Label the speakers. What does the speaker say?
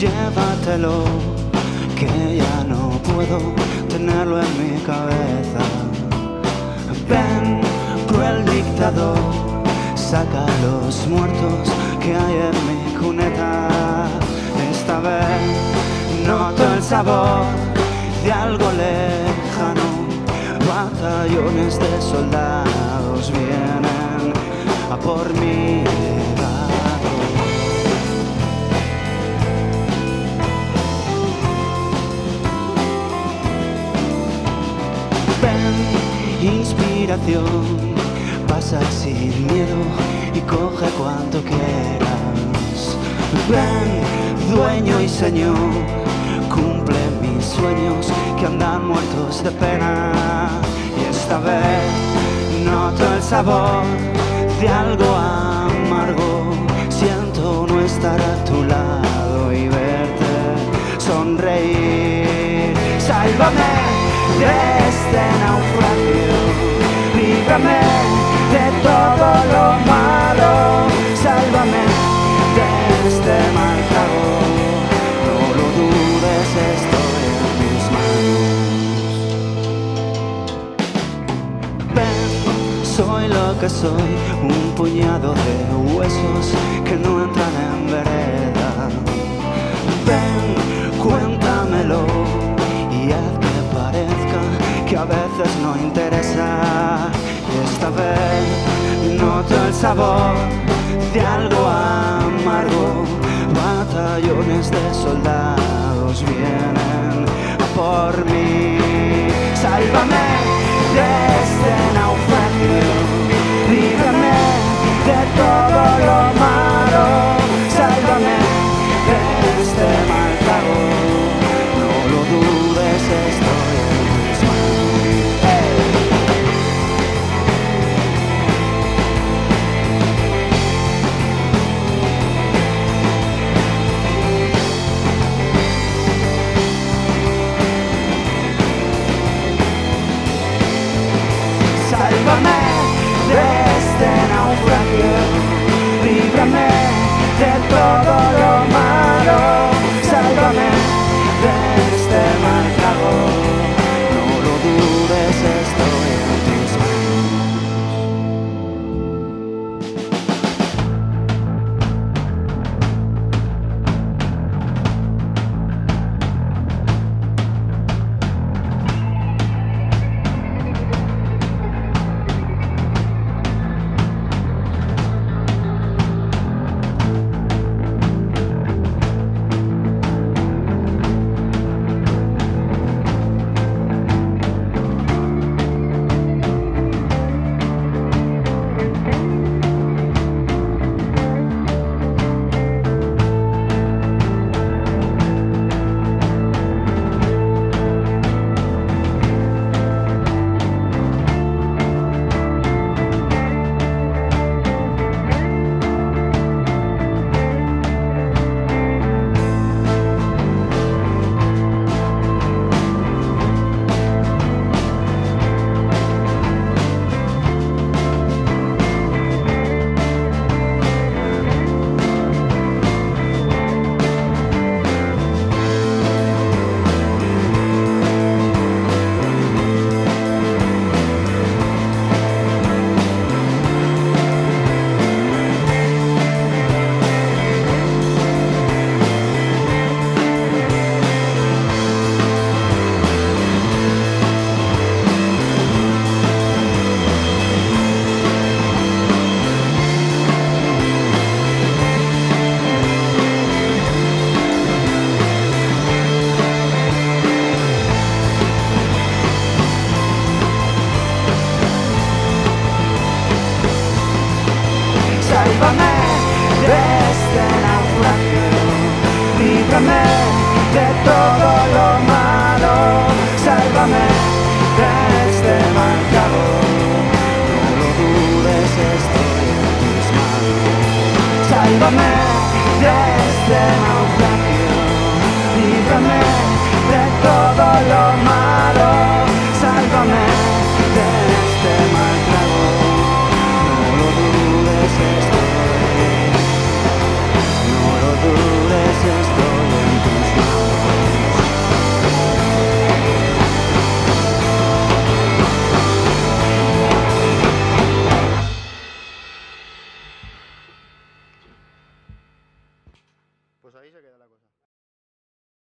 Speaker 1: llévatelo, que ya no puedo tenerlo en mi cabeza. Ven, cruel dictador, saca a los muertos que hay en mi cuneta. Esta vez noto el sabor de algo lejano. Batallones de soldados vienen a por mi legado. Ven, inspiración, pasa sin miedo y coge cuanto quieras. Ven, dueño y señor, cumple mis sueños que andan muertos de pena. Y esta vez noto el sabor de algo amargo. Siento no estar a tu lado y verte sonreír. Sálvame de este naufragio, líbrame de todo lo malo. Sálvame de este mal trago, no lo dudes, estoy en tus manos. Ven, soy lo que soy, un puñado de huesos que no entran en vereda. Ven, cuéntamelo y haz que parezca que a veces no interesa. Y esta vez noto el sabor de algo amargo. Batallones de soldados vienen a por mí. Sálvame de este naufragio, líbrame de todo lo malo. Sálvame de este mal trago, no lo dudes, estoy en tus Sálvame de este naufragio, líbrame de todo lo malo. Sálvame de este mal trago, no lo dudes, estoy en tus Sálvame de este naufragio, líbrame de todo lo malo. Sálvame de este mal trago, no lo dudes, estoy en tus manos. Sálvame de este naufragio, líbrame de todo lo malo.